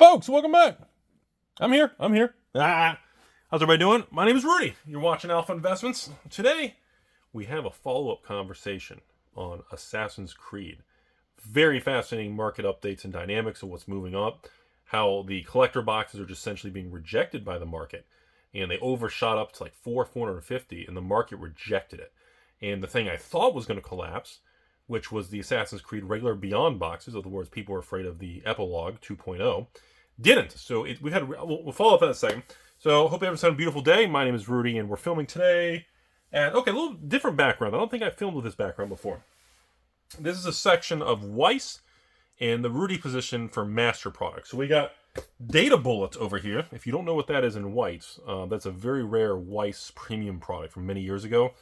Folks, welcome back. I'm here. How's everybody doing? My name is Rudy. You're watching Alpha Investments. Today, we have a follow-up conversation on Assassin's Creed. Very fascinating market updates and dynamics of what's moving up, how the collector boxes are just essentially being rejected by the market, and they overshot up to like 450, and the market rejected it. And the thing I thought was going to collapse, which was the Assassin's Creed regular Beyond boxes, in other words, people were afraid of the Epilogue 2.0, didn't. So we'll follow up in a second. So hope you have a beautiful day. My name is Rudy, and we're filming today. And okay, a little different background. I don't think I filmed with this background before. This is a section of Weiss and the Rudy position for master products. So we got data bullets over here. If you don't know what that is in Weiss, that's a very rare Weiss premium product from many years ago.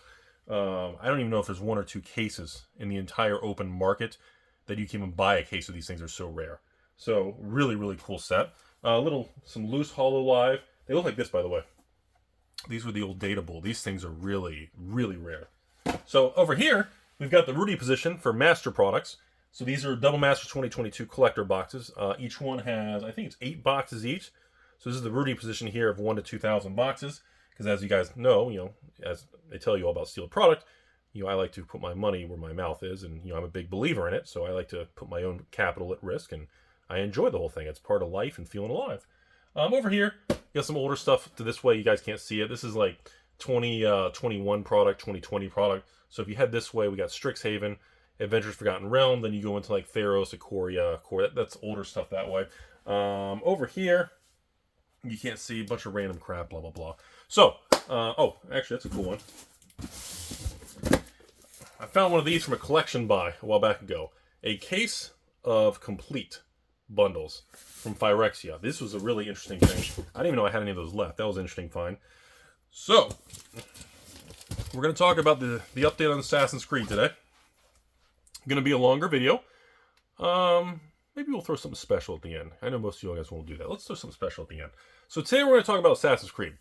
I don't even know if there's one or two cases in the entire open market that you can even buy a case of these things. Are so rare. So really, really cool set. Some loose hollow live. They look like this, by the way. These were the old data bull. These things are really, really rare. So over here, we've got the Rudy position for master products. So these are Double Masters 2022 collector boxes. Each one has, I think it's 8 boxes each. So this is the Rudy position here of 1 to 2,000 boxes. Because as you guys know, as they tell you all about sealed product, I like to put my money where my mouth is, and I'm a big believer in it. So I like to put my own capital at risk, and I enjoy the whole thing. It's part of life and feeling alive. Over here, you got some older stuff to this way. You guys can't see it. This is like 2021 product, 2020 product. So if you head this way, we got Strixhaven, Adventures Forgotten Realm. Then you go into like Theros, Ikoria, Core. That's older stuff that way. Over here, you can't see a bunch of random crap, blah, blah, blah. So, actually, that's a cool one. I found one of these from a collection buy a while back ago. A case of complete bundles from Phyrexia. This was a really interesting thing. I didn't even know I had any of those left. That was an interesting find. So, we're going to talk about the update on Assassin's Creed today. Going to be a longer video. Maybe we'll throw something special at the end. I know most of you guys won't do that. Let's throw something special at the end. So today we're going to talk about Assassin's Creed.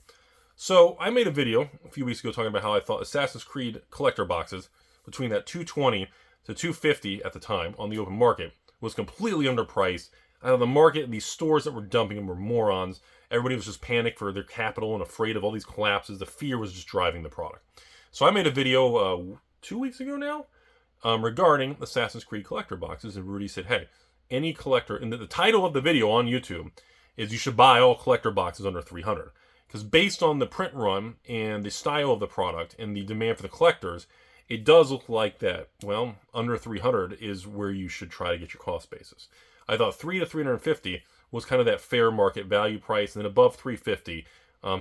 So I made a video a few weeks ago talking about how I thought Assassin's Creed collector boxes between that $220 to $250 at the time on the open market was completely underpriced. Out of the market, these stores that were dumping them were morons. Everybody was just panicked for their capital and afraid of all these collapses. The fear was just driving the product. So I made a video 2 weeks ago now regarding Assassin's Creed collector boxes, and Rudy said, hey, any collector, and the title of the video on YouTube is you should buy all collector boxes under $300. Because based on the print run and the style of the product and the demand for the collectors, it does look like that, well, under $300 is where you should try to get your cost basis. I thought $300 to $350 was kind of that fair market value price, and then above $350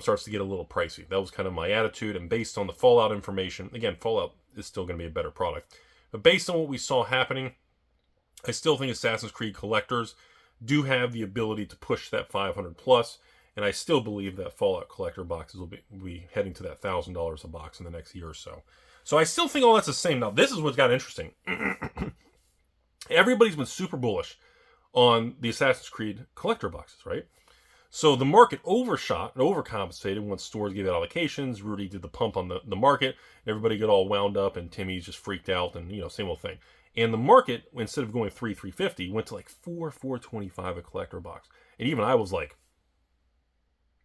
starts to get a little pricey. That was kind of my attitude, and based on the Fallout information, again, Fallout is still going to be a better product. But based on what we saw happening, I still think Assassin's Creed collectors do have the ability to push that 500 plus, and I still believe that Fallout collector boxes will be heading to that $1,000 a box in the next year or so. So I still think all that's the same. Now, this is what's got interesting. Everybody's been super bullish on the Assassin's Creed collector boxes, right? So the market overshot and overcompensated once stores gave out allocations. Rudy did the pump on the market, and everybody got all wound up, and Timmy's just freaked out, and same old thing. And the market, instead of going $350, went to like $425 a collector box. And even I was like,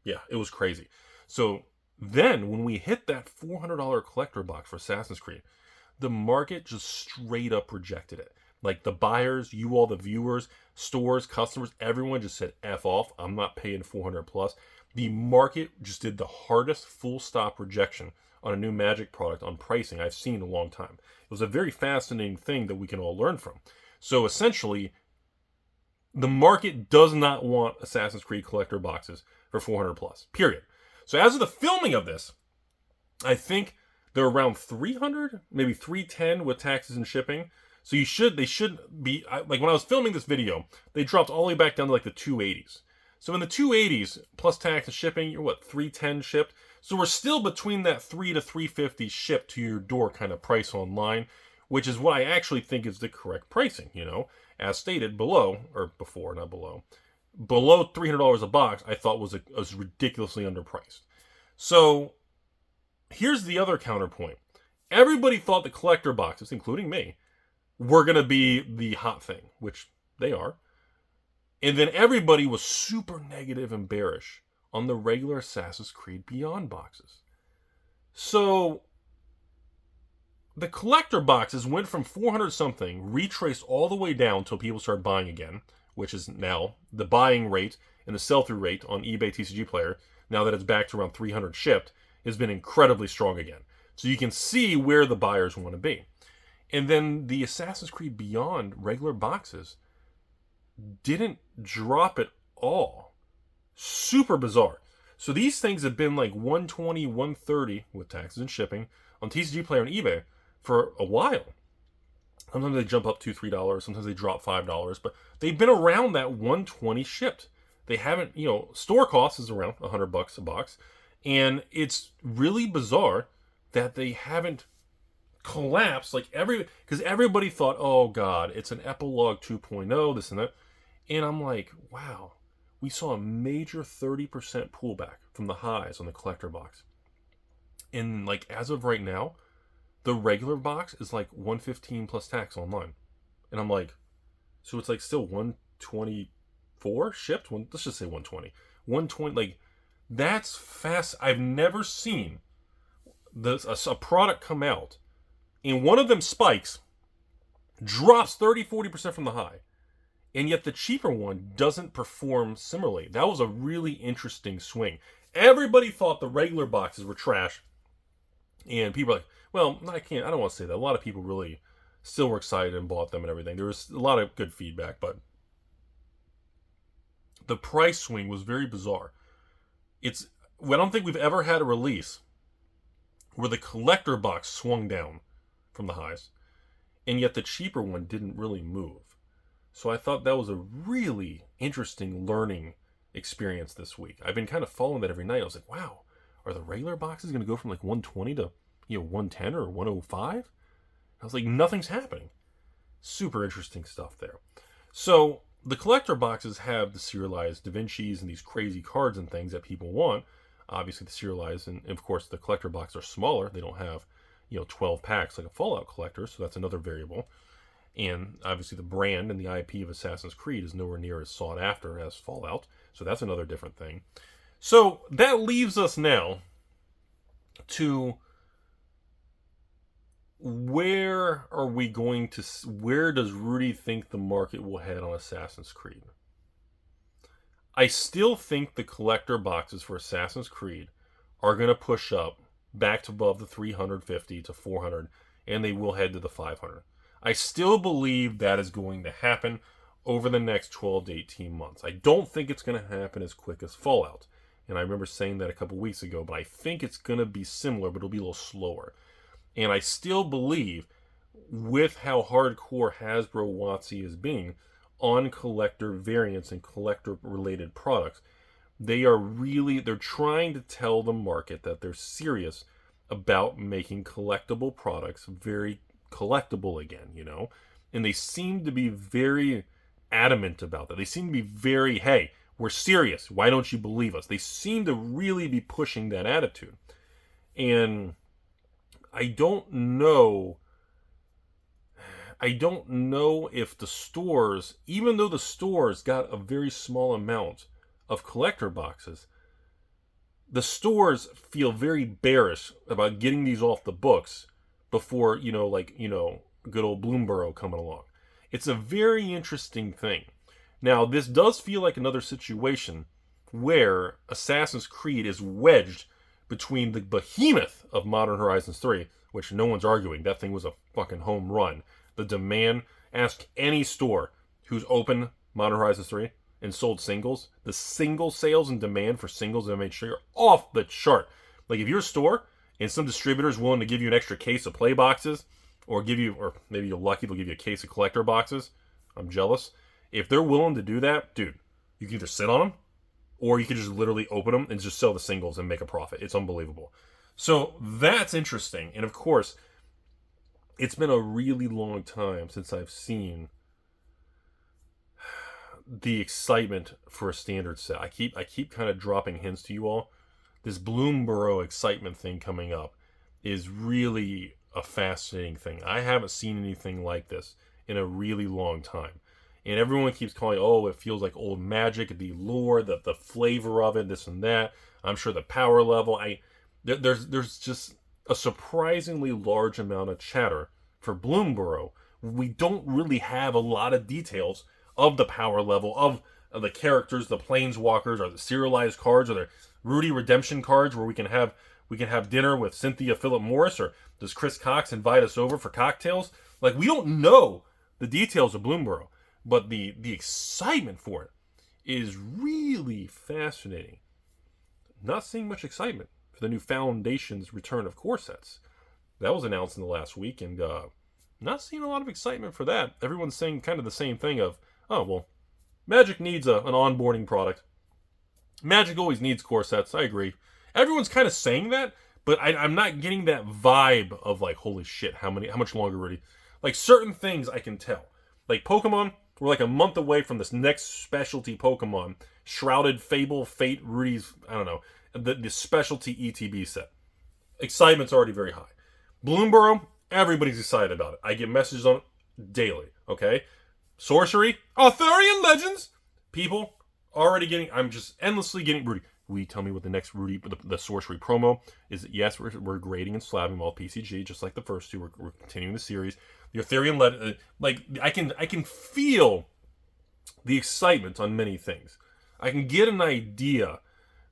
yeah, it was crazy. So then when we hit that $400 collector box for Assassin's Creed, the market just straight up rejected it. Like the buyers, you all the viewers, stores, customers, everyone just said F off. I'm not paying 400 plus. The market just did the hardest full stop rejection on a new Magic product on pricing I've seen in a long time. It was a very fascinating thing that we can all learn from. So essentially, the market does not want Assassin's Creed collector boxes for 400 plus, period. So as of the filming of this, I think they're around 300, maybe 310 with taxes and shipping. So they should be, like when I was filming this video, they dropped all the way back down to like the 280s. So in the 280s, plus tax and shipping, you're what, 310 shipped? So we're still between that 3 to 350 shipped to your door kind of price online, which is what I actually think is the correct pricing, as stated below, or before, not below. Below $300 a box, I thought was ridiculously underpriced. So here's the other counterpoint. Everybody thought the collector boxes, including me, were going to be the hot thing, which they are. And then everybody was super negative and bearish on the regular Assassin's Creed Beyond boxes. So the collector boxes went from 400 something, retraced all the way down until people started buying again, which is now the buying rate and the sell-through rate on eBay TCG Player, now that it's back to around 300 shipped, has been incredibly strong again. So you can see where the buyers want to be. And then the Assassin's Creed Beyond regular boxes didn't drop at all. Super bizarre. So these things have been like 120, 130 with taxes and shipping on TCG Player and eBay for a while. Sometimes they jump up $2, $3. Sometimes they drop $5. But they've been around that 120 shipped. They haven't, store cost is around $100 a box. And it's really bizarre that they haven't collapsed because everybody thought, oh God, it's an Epilogue 2.0, this and that. And I'm like, wow, we saw a major 30% pullback from the highs on the collector box. And like as of right now, the regular box is like $115 plus tax online. And I'm like, so it's like still 124 shipped? Let's just say 120. 120, like that's fast. I've never seen a product come out and one of them spikes, drops 30-40% from the high, and yet the cheaper one doesn't perform similarly. That was a really interesting swing. Everybody thought the regular boxes were trash, and people were like, well, I don't want to say that. A lot of people really still were excited and bought them and everything. There was a lot of good feedback, but the price swing was very bizarre. I don't think we've ever had a release where the collector box swung down from the highs, and yet the cheaper one didn't really move. So I thought that was a really interesting learning experience this week. I've been kind of following that every night. I was like, wow, are the regular boxes going to go from like 120 to 110 or 105? I was like, nothing's happening. Super interesting stuff there. So the collector boxes have the serialized Da Vinci's and these crazy cards and things that people want. Obviously the serialized and of course the collector boxes are smaller. They don't have 12 packs like a Fallout collector, so that's another variable. And obviously the brand and the IP of Assassin's Creed is nowhere near as sought after as Fallout, so that's another different thing. So that leaves us now to where does Rudy think the market will head on Assassin's Creed? I still think the collector boxes for Assassin's Creed are going to push up back to above the 350 to 400, and they will head to the 500. I still believe that is going to happen over the next 12 to 18 months. I don't think it's going to happen as quick as Fallout. And I remember saying that a couple weeks ago, but I think it's going to be similar, but it'll be a little slower. And I still believe, with how hardcore Hasbro WotC is being on collector variants and collector-related products, they're trying to tell the market that they're serious about making collectible products very collectible again, and they seem to be very adamant about that. They seem to be very, hey, we're serious. Why don't you believe us? They seem to really be pushing that attitude. And I don't know if the stores, even though the stores got a very small amount of collector boxes, the stores feel very bearish about getting these off the books before, good old Bloomberg coming along. It's a very interesting thing. Now, this does feel like another situation where Assassin's Creed is wedged between the behemoth of Modern Horizons 3, which no one's arguing. That thing was a fucking home run. The demand, ask any store who's opened Modern Horizons 3 and sold singles, the single sales and demand for singles that made sure are off the chart. Like if you're a store and some distributor is willing to give you an extra case of play boxes, or maybe you're lucky, they'll give you a case of collector boxes. I'm jealous. If they're willing to do that, dude, you can either sit on them, or you can just literally open them and just sell the singles and make a profit. It's unbelievable. So that's interesting. And of course, it's been a really long time since I've seen the excitement for a standard set. I keep kind of dropping hints to you all. This Bloomberg excitement thing coming up is really a fascinating thing. I haven't seen anything like this in a really long time. And everyone keeps calling, oh, it feels like old Magic, the lore, the flavor of it, this and that. I'm sure the power level. There's just a surprisingly large amount of chatter for Bloomborough. We don't really have a lot of details of the power level, of the characters, the planeswalkers, or the serialized cards, or the Rudy redemption cards where we can have dinner with Cynthia Philip Morris, or does Chris Cox invite us over for cocktails? Like, we don't know the details of Bloomborough, but the excitement for it is really fascinating. Not seeing much excitement for the new Foundation's return of core sets. That was announced in the last week, and not seeing a lot of excitement for that. Everyone's saying kind of the same thing of, oh, well, Magic needs an onboarding product. Magic always needs core sets. I agree. Everyone's kind of saying that, but I'm not getting that vibe of like, holy shit, how much longer, Rudy? Like, certain things I can tell. Like Pokemon, we're like a month away from this next specialty Pokemon, Shrouded Fable, Fate, Rudy's, I don't know, the specialty ETB set. Excitement's already very high. Bloomborough, everybody's excited about it. I get messages on it daily, okay? Sorcery, Arthurian Legends, people already getting, I'm just endlessly getting, Rudy, will you tell me what the next Rudy, the Sorcery promo is? Yes, we're grading and slabbing all PCG, just like the first two. We're continuing the series. The Arthurian Legends, like, I can feel the excitement on many things. I can get an idea,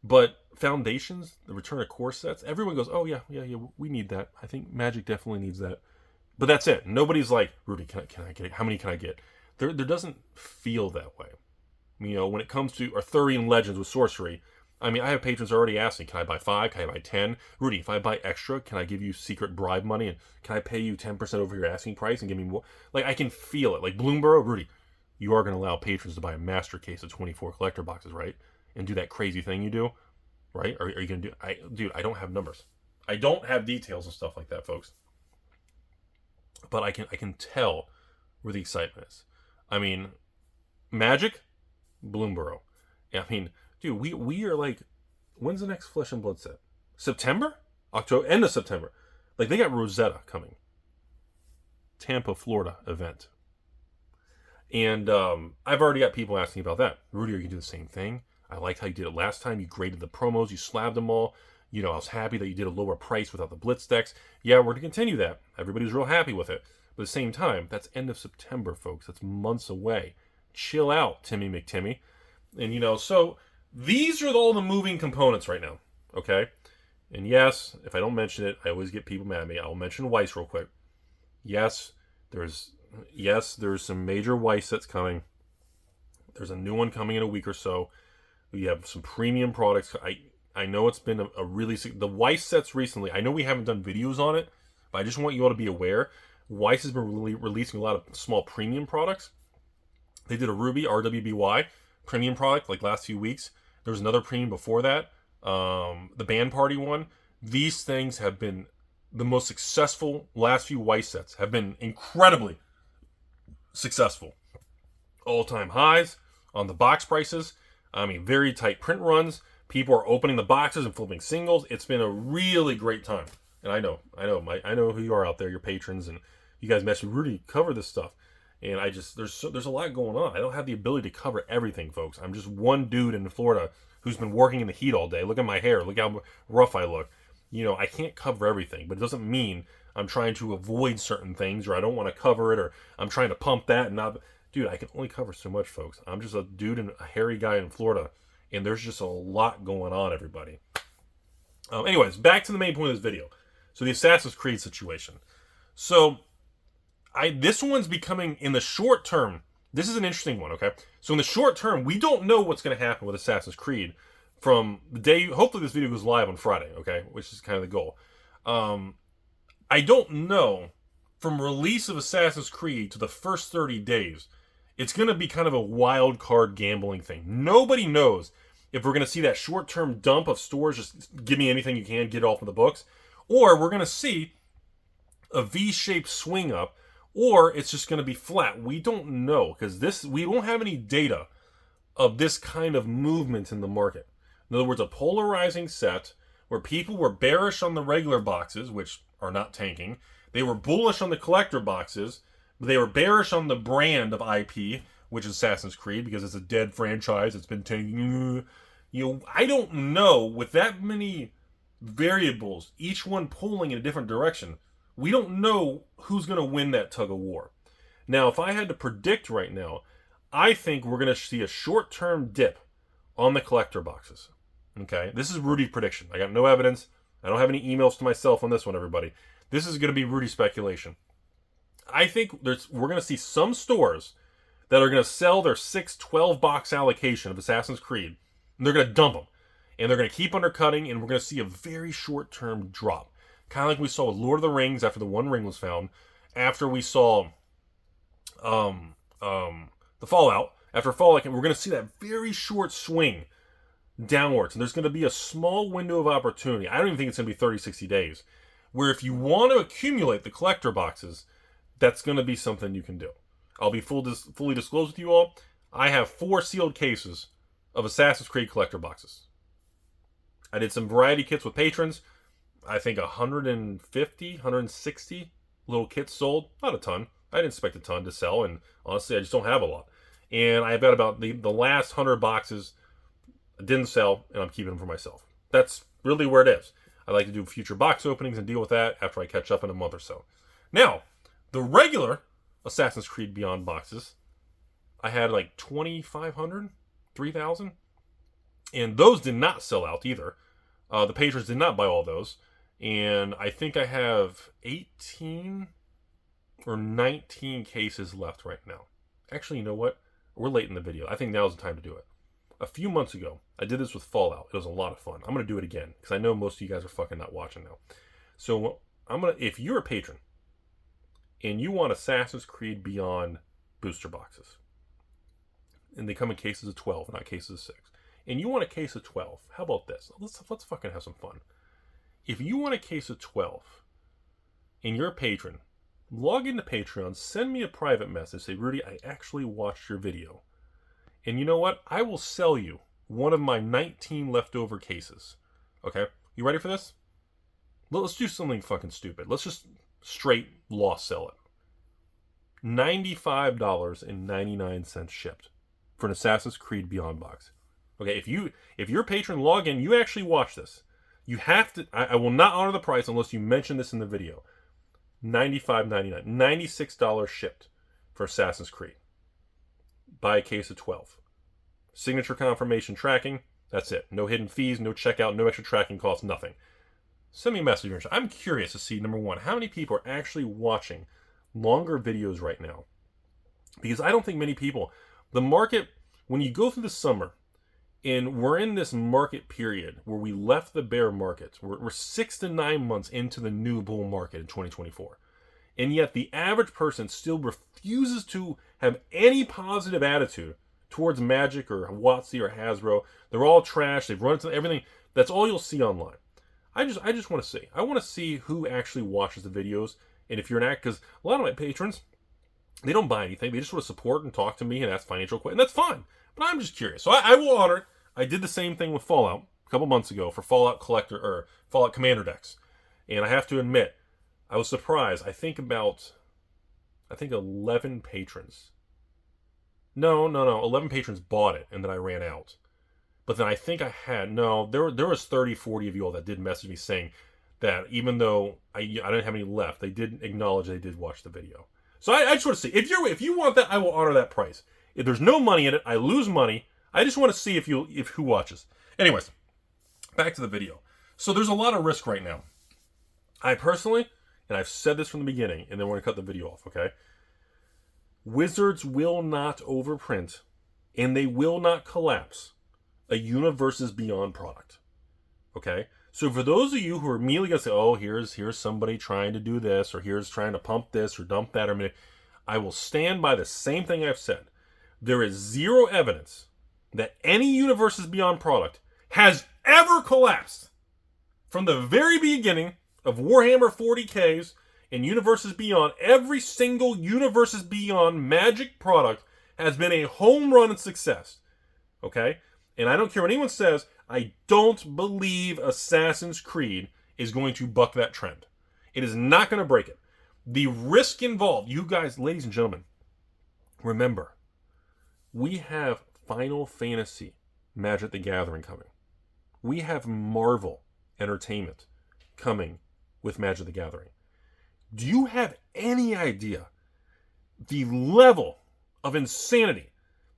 but Foundations, the return of core sets, everyone goes, oh yeah, we need that. I think Magic definitely needs that. But that's it. Nobody's like, Rudy, can I get it? How many can I get? There doesn't feel that way. You know, when it comes to Arthurian Legends with Sorcery, I mean, I have patrons already asking, can I buy 5? Can I buy 10? Rudy, if I buy extra, can I give you secret bribe money? And can I pay you 10% over your asking price and give me more? Like, I can feel it. Like, Bloomborough, Rudy, you are going to allow patrons to buy a master case of 24 collector boxes, right? And do that crazy thing you do, right? Are you going to do... Dude, I don't have numbers. I don't have details and stuff like that, folks. But I can tell where the excitement is. I mean, Magic, Bloomborough. I mean, dude, we are like, when's the next Flesh and Blood set? September? October? End of September. Like, they got Rosetta coming. Tampa, Florida event. And I've already got people asking about that. Rudy, are you going to do the same thing? I liked how you did it last time. You graded the promos. You slabbed them all. You know, I was happy that you did a lower price without the Blitz decks. Yeah, we're going to continue that. Everybody's real happy with it. But at the same time, that's end of September, folks. That's months away. Chill out, Timmy McTimmy. And, you know, so these are all the moving components right now, okay? And yes, if I don't mention it, I always get people mad at me. I'll mention Weiss real quick. Yes, there's some major Weiss sets coming. There's a new one coming in a week or so. We have some premium products. I know it's been a really... The Weiss sets recently, I know we haven't done videos on it, but I just want you all to be aware. Weiss has been releasing a lot of small premium products. They did a Ruby RWBY premium product like last few weeks. There was another premium before that. The Band Party one. These things have been the most successful last few Weiss sets. Have been incredibly successful. All-time highs on the box prices. I mean, very tight print runs. People are opening the boxes and flipping singles. It's been a really great time. And I know who you are out there, your patrons, and you guys message me, Rudy, cover this stuff. And there's a lot going on. I don't have the ability to cover everything, folks. I'm just one dude in Florida who's been working in the heat all day. Look at my hair. Look how rough I look. You know, I can't cover everything, but it doesn't mean I'm trying to avoid certain things, or I don't want to cover it, or I'm trying to pump that and not... Dude, I can only cover so much, folks. I'm just a dude and a hairy guy in Florida, and there's just a lot going on, everybody. Anyways, back to the main point of this video. So the Assassin's Creed situation. So this one's becoming, in the short term, this is an interesting one, okay? So in the short term, we don't know what's going to happen with Assassin's Creed from the day... Hopefully this video goes live on Friday, okay? Which is kind of the goal. I don't know, from release of Assassin's Creed to the first 30 days... It's going to be kind of a wild card gambling thing. Nobody knows if we're going to see that short-term dump of stores, just give me anything you can, get it off of the books, or we're going to see a V-shaped swing up, or it's just going to be flat. We don't know, because we don't have any data of this kind of movement in the market. In other words, a polarizing set where people were bearish on the regular boxes, which are not tanking. They were bullish on the collector boxes. They were bearish on the brand of IP, which is Assassin's Creed, because it's a dead franchise. It's been taking, I don't know, with that many variables, each one pulling in a different direction, we don't know who's going to win that tug of war. Now, if I had to predict right now, I think we're going to see a short-term dip on the collector boxes. Okay? This is Rudy's prediction. I got no evidence. I don't have any emails to myself on this one, everybody. This is going to be Rudy's speculation. I think we're going to see some stores that are going to sell their 6-12 box allocation of Assassin's Creed, and they're going to dump them. And they're going to keep undercutting, and we're going to see a very short-term drop. Kind of like we saw with Lord of the Rings after the One Ring was found. After we saw the Fallout. After Fallout, we're going to see that very short swing downwards. And there's going to be a small window of opportunity. I don't even think it's going to be 30, 60 days. Where if you want to accumulate the collector boxes, that's going to be something you can do. I'll be fully disclosed with you all. I have 4 sealed cases of Assassin's Creed collector boxes. I did some variety kits with patrons. I think 150, 160 little kits sold. Not a ton. I didn't expect a ton to sell, and honestly, I just don't have a lot. And I've got about the last 100 boxes didn't sell, and I'm keeping them for myself. That's really where it is. I like to do future box openings and deal with that after I catch up in a month or so. Now, the regular Assassin's Creed Beyond boxes, I had like 2,500, 3,000. And those did not sell out either. The patrons did not buy all those. And I think I have 18 or 19 cases left right now. Actually, you know what? We're late in the video. I think now's the time to do it. A few months ago, I did this with Fallout. It was a lot of fun. I'm going to do it again because I know most of you guys are fucking not watching now. So if you're a patron and you want Assassin's Creed Beyond booster boxes, and they come in cases of 12, not cases of 6. And you want a case of 12. How about this? Let's fucking have some fun. If you want a case of 12 and you're a patron, log into Patreon, send me a private message. Say, Rudy, I actually watched your video. And you know what? I will sell you one of my 19 leftover cases. Okay? You ready for this? Let's do something fucking stupid. Let's just straight loss sell it. $95.99 shipped for an Assassin's Creed Beyond box. Okay, if you're a patron, log in, you actually watch this. You have to, I will not honor the price unless you mention this in the video. $95.99, $96 shipped for Assassin's Creed. Buy a case of 12. Signature confirmation tracking, that's it. No hidden fees, no checkout, no extra tracking costs, nothing. Send me a message. I'm curious to see, number one, how many people are actually watching longer videos right now? Because I don't think many people, the market, when you go through the summer, and we're in this market period where we left the bear market. We're 6 to 9 months into the new bull market in 2024. And yet the average person still refuses to have any positive attitude towards Magic or WotC or Hasbro. They're all trash. They've run into everything. That's all you'll see online. I just want to see. I want to see who actually watches the videos. And if you're an because a lot of my patrons, they don't buy anything. They just want to support and talk to me and ask financial questions. And that's fine. But I'm just curious. So I will honor it. I did the same thing with Fallout a couple months ago for Fallout Collector or Fallout Commander decks. And I have to admit, I was surprised. I think 11 patrons. No. 11 patrons bought it and then I ran out. But then I think I had, there was 30, 40 of you all that did message me saying that even though I didn't have any left, they did acknowledge they did watch the video. So I just want to see. If you want that, I will honor that price. If there's no money in it, I lose money. I just want to see if who watches. Anyways, back to the video. So there's a lot of risk right now. I personally, and I've said this from the beginning, and then we're going to cut the video off, okay? Wizards will not overprint, and they will not collapse a Universes Beyond product, okay? So for those of you who are immediately going to say, oh, here's somebody trying to do this, or here's trying to pump this or dump that, I will stand by the same thing I've said. There is zero evidence that any Universes Beyond product has ever collapsed. From the very beginning of Warhammer 40Ks and Universes Beyond, every single Universes Beyond Magic product has been a home run success. Okay? And I don't care what anyone says, I don't believe Assassin's Creed is going to buck that trend. It is not going to break it. The risk involved, you guys, ladies and gentlemen, remember, We have Final Fantasy Magic the Gathering coming. We have Marvel Entertainment coming with Magic the Gathering. Do you have any idea the level of insanity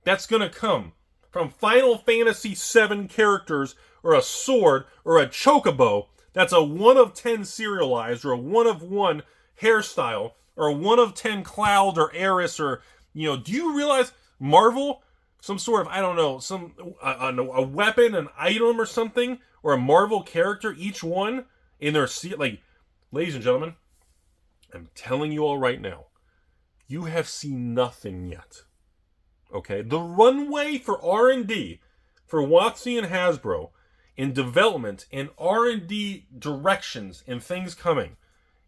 that's going to come from Final Fantasy VII characters, or a sword, or a chocobo that's a 1 of 10 serialized, or a 1 of 1 hairstyle, or a 1 of 10 Cloud or Aeris, or, do you realize Marvel, some sort of, I don't know, a weapon, an item or something, or a Marvel character, each one in their, ladies and gentlemen, I'm telling you all right now, you have seen nothing yet. Okay? The runway for R&D, for WotC and Hasbro, in development and R&D directions and things coming,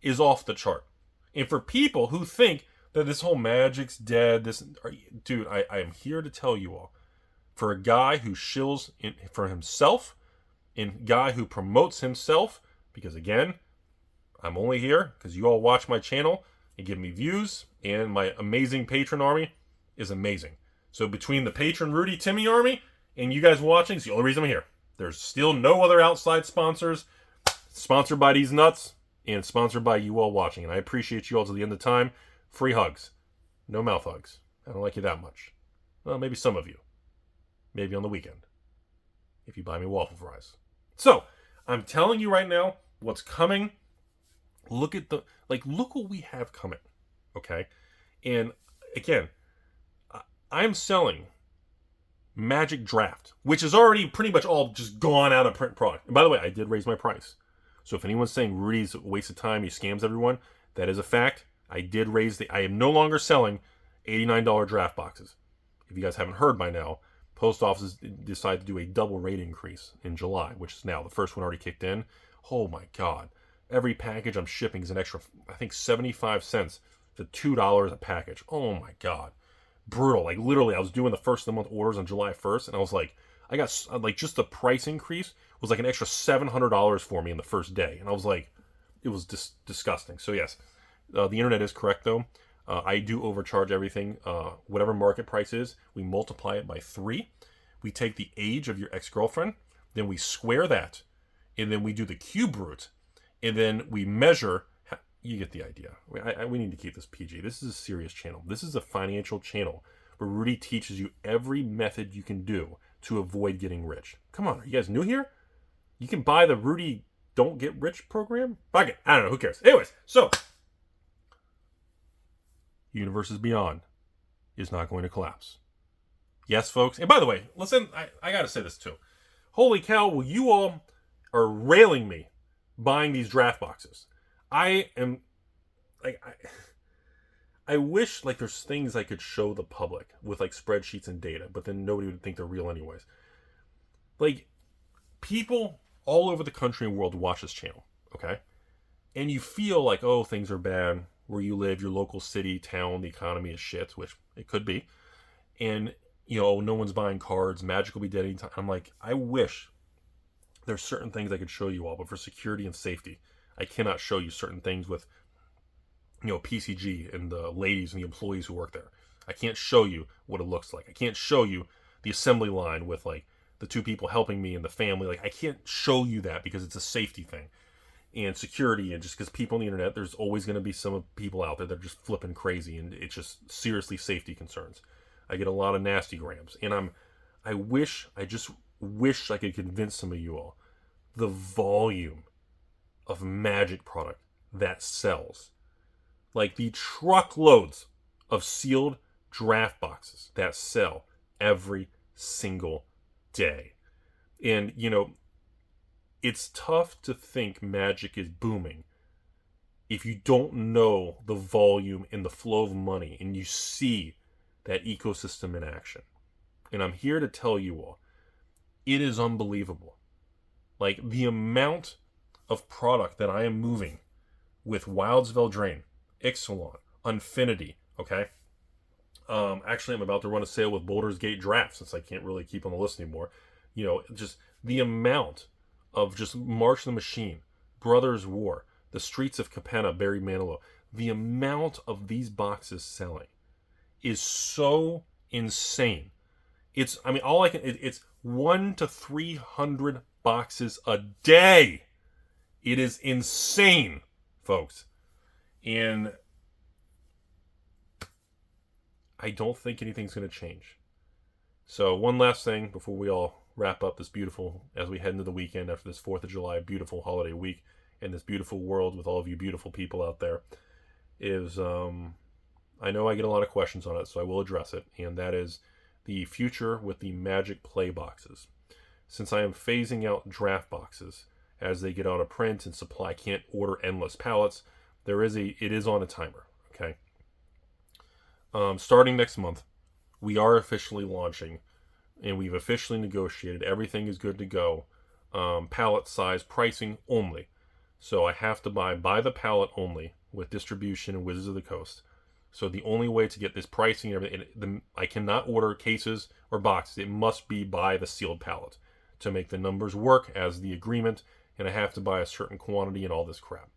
is off the chart. And for people who think that this whole Magic's dead, dude, I am here to tell you all, for a guy who shills for himself, and guy who promotes himself, because again, I'm only here because you all watch my channel and give me views, and my amazing patron army is amazing. So between the patron Rudy Timmy army and you guys watching, it's the only reason I'm here. There's still no other outside sponsors. Sponsored by these nuts and sponsored by you all watching. And I appreciate you all to the end of time. Free hugs. No mouth hugs. I don't like you that much. Well, maybe some of you. Maybe on the weekend. If you buy me waffle fries. So, I'm telling you right now what's coming. Look what we have coming. Okay? And again, I'm selling Magic Draft, which is already pretty much all just gone out of print product. And by the way, I did raise my price. So if anyone's saying Rudy's a waste of time, he scams everyone, that is a fact. I did raise I am no longer selling $89 draft boxes. If you guys haven't heard by now, post offices decided to do a double rate increase in July, which is now the first one already kicked in. Oh my God. Every package I'm shipping is an extra, I think, 75 cents to $2 a package. Oh my God. Brutal. Like literally, I was doing the first of the month orders on July 1st, and I was like, I got just the price increase was like an extra $700 for me in the first day. And I was like, it was disgusting. So yes, the internet is correct though. I do overcharge everything. Whatever market price is, we multiply it by 3. We take the age of your ex-girlfriend, then we square that, and then we do the cube root, and then we measure. You get the idea. We need to keep this PG. This is a serious channel. This is a financial channel where Rudy teaches you every method you can do to avoid getting rich. Come on, are you guys new here? You can buy the Rudy Don't Get Rich program? Fuck it. I don't know. Who cares? Anyways, so Universes Beyond is not going to collapse. Yes, folks. And by the way, listen, I got to say this too. Holy cow, well, you all are railing me buying these draft boxes. I am, I wish, there's things I could show the public with, spreadsheets and data, but then nobody would think they're real anyways. People all over the country and world watch this channel, okay? And you feel like, oh, things are bad where you live, your local city, town, the economy is shit, which it could be. And, no one's buying cards, Magic will be dead anytime. I'm like, I wish there's certain things I could show you all, but for security and safety, I cannot show you certain things with, PCG and the ladies and the employees who work there. I can't show you what it looks like. I can't show you the assembly line with, the 2 people helping me and the family. I can't show you that because it's a safety thing and security, and just because people on the internet, there's always going to be some people out there that are just flipping crazy, and it's just seriously safety concerns. I get a lot of nasty grams, and I just wish I could convince some of you all the volume of Magic product that sells. The truckloads of sealed draft boxes that sell every single day. And, it's tough to think Magic is booming if you don't know the volume and the flow of money and you see that ecosystem in action. And I'm here to tell you all, it is unbelievable. The amount of product that I am moving with Wilds Veldrain, Ixalan, Unfinity, okay? Actually, I'm about to run a sale with Baldur's Gate Draft since I can't really keep on the list anymore. Just the amount of just March of the Machine, Brothers War, the Streets of Capenna, Barry Manilow, the amount of these boxes selling is so insane It's, I mean, it's 100 to 300 boxes a day. It is insane, folks. And I don't think anything's going to change. So one last thing before we all wrap up this beautiful, as we head into the weekend after this 4th of July, beautiful holiday week, and this beautiful world with all of you beautiful people out there, is I know I get a lot of questions on it, so I will address it, and that is the future with the Magic Play boxes. Since I am phasing out draft boxes as they get out of print and supply can't order endless pallets, it is on a timer, okay? Starting next month, we are officially launching, and we've officially negotiated. Everything is good to go. Pallet size pricing only. So I have to buy by the pallet only with distribution and Wizards of the Coast. So the only way to get this pricing and everything, I cannot order cases or boxes. It must be by the sealed pallet to make the numbers work as the agreement, and I have to buy a certain quantity and all this crap.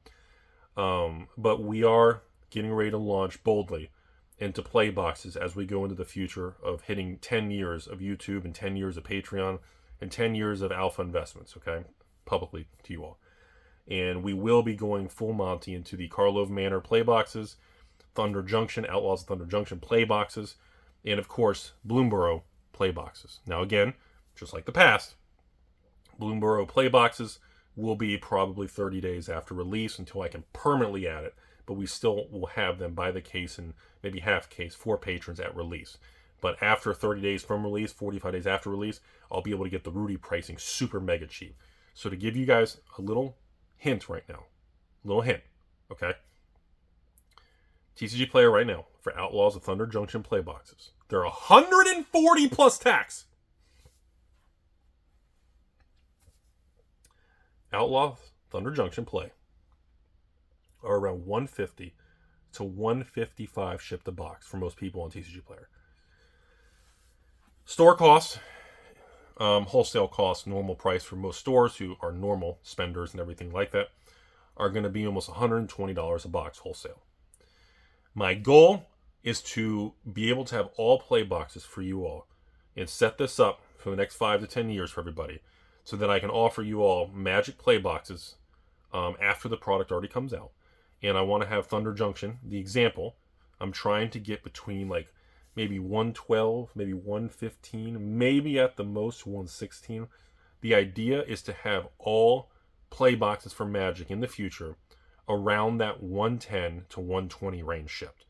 But we are getting ready to launch boldly into play boxes as we go into the future of hitting 10 years of YouTube and 10 years of Patreon and 10 years of Alpha Investments, okay, publicly to you all. And we will be going full Monty into the Karlov Manor play boxes, Thunder Junction, Outlaws of Thunder Junction play boxes, and of course, Bloomborough play boxes. Now again, just like the past, Bloomborough play boxes will be probably 30 days after release until I can permanently add it, but we still will have them by the case and maybe half case for patrons at release. But after 30 days from release, 45 days after release, I'll be able to get the Rudy pricing super mega cheap. So to give you guys a little hint right now, okay? TCG Player right now for Outlaws of Thunder Junction play boxes. They're 140 plus tax. Outlaws Thunder Junction play are around 150 to 155 shipped a box for most people on TCG Player. Store costs, wholesale costs, normal price for most stores who are normal spenders and everything like that, are going to be almost $120 a box wholesale. My goal is to be able to have all play boxes for you all and set this up for the next 5 to 10 years for everybody so that I can offer you all Magic play boxes after the product already comes out. And I want to have Thunder Junction, the example. I'm trying to get between like maybe 112, maybe 115, maybe at the most 116. The idea is to have all play boxes for Magic in the future around that 110 to 120 range shipped.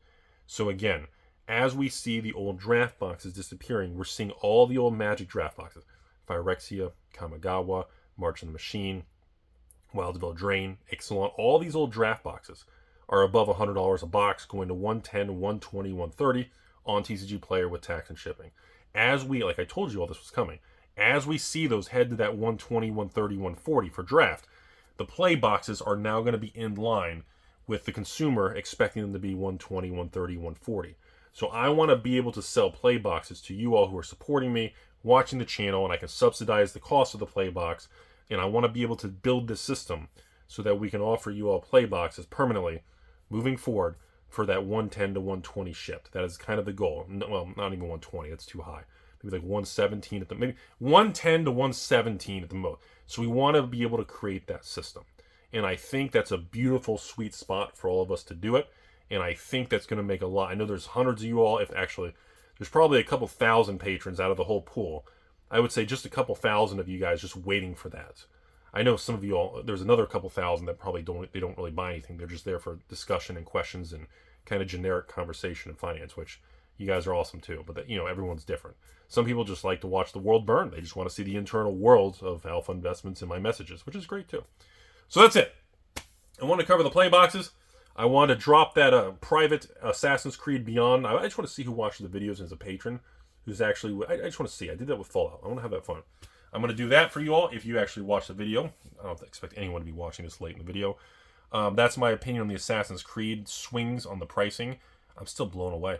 So again, as we see the old draft boxes disappearing, we're seeing all the old Magic draft boxes. Phyrexia, Kamigawa, March of the Machine, Wilds of Eldraine, Ixalan, all these old draft boxes are above $100 a box, going to 110, 120, 130 on TCG Player with tax and shipping. As we, like I told you all this was coming, as we see those head to that 120, 130, 140 for draft, the play boxes are now going to be in line with the consumer expecting them to be 120, 130, 140. So I want to be able to sell play boxes to you all who are supporting me, watching the channel, and I can subsidize the cost of the play box. And I want to be able to build this system so that we can offer you all play boxes permanently moving forward for that 110 to 120 shipped. That is kind of the goal. Well, not even 120. That's too high. Maybe like 117 at the, maybe 110 to 117 at the most. So we want to be able to create that system. And I think that's a beautiful, sweet spot for all of us to do it. And I think that's going to make a lot. I know there's hundreds of you all. If actually, there's probably a couple thousand patrons out of the whole pool. I would say just a couple thousand of you guys just waiting for that. I know some of you all, there's another couple thousand that probably don't really buy anything. They're just there for discussion and questions and kind of generic conversation and finance, which you guys are awesome too. But that, everyone's different. Some people just like to watch the world burn. They just want to see the internal worlds of Alpha Investments and my messages, which is great too. So that's it. I want to cover the play boxes. I want to drop that private Assassin's Creed Beyond. I just want to see who watches the videos as a patron. Who's actually, I just want to see. I did that with Fallout. I want to have that fun. I'm going to do that for you all if you actually watch the video. I don't expect anyone to be watching this late in the video. That's my opinion on the Assassin's Creed swings on the pricing. I'm still blown away.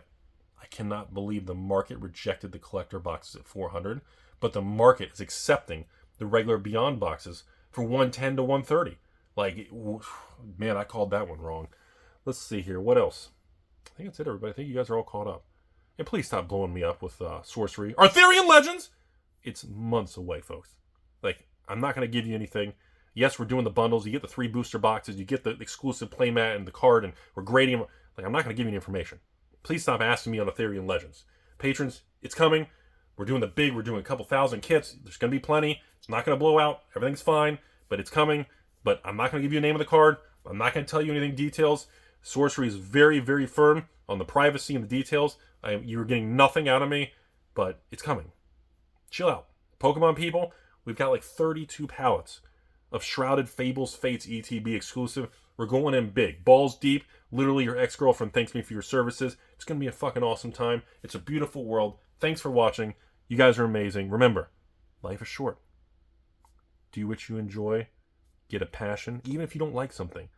I cannot believe the market rejected the collector boxes at $400, but the market is accepting the regular Beyond boxes for $110 to $130. Like, man, I called that one wrong. Let's see here. What else? I think that's it, everybody. I think you guys are all caught up. And please stop blowing me up with sorcery. Arthurian legends! It's months away, folks. Like, I'm not going to give you anything. Yes, we're doing the bundles. You get the 3 booster boxes. You get the exclusive playmat and the card, and we're grading them. Like, I'm not going to give you any information. Please stop asking me on Arthurian legends. Patrons, it's coming. We're doing we're doing a couple thousand kits. There's going to be plenty. It's not going to blow out. Everything's fine, but it's coming. But I'm not going to give you a name of the card. I'm not going to tell you anything details. Sorcery is very, very firm on the privacy and the details. You're getting nothing out of me, but it's coming. Chill out. Pokemon people, we've got like 32 pallets of Shrouded Fables Fates ETB exclusive. We're going in big. Balls deep. Literally, your ex-girlfriend thanks me for your services. It's going to be a fucking awesome time. It's a beautiful world. Thanks for watching. You guys are amazing. Remember, life is short. Do what you enjoy. Get a passion. Even if you don't like something,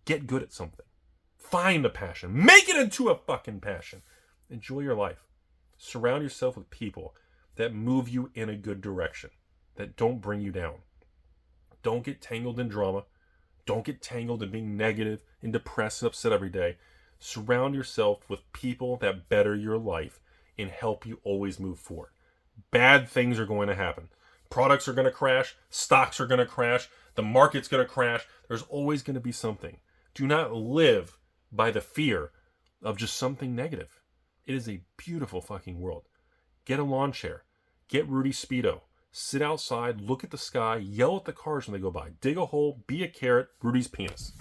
get good at something. Find a passion. Make it into a fucking passion. Enjoy your life. Surround yourself with people that move you in a good direction, that don't bring you down. Don't get tangled in drama. Don't get tangled in being negative and depressed and upset every day. Surround yourself with people that better your life and help you always move forward. Bad things are going to happen. Products are going to crash. Stocks are going to crash. The market's going to crash. There's always going to be something. Do not live by the fear of just something negative. It is a beautiful fucking world. Get a lawn chair. Get Rudy Speedo. Sit outside, look at the sky, yell at the cars when they go by. Dig a hole, be a carrot, Rudy's penis.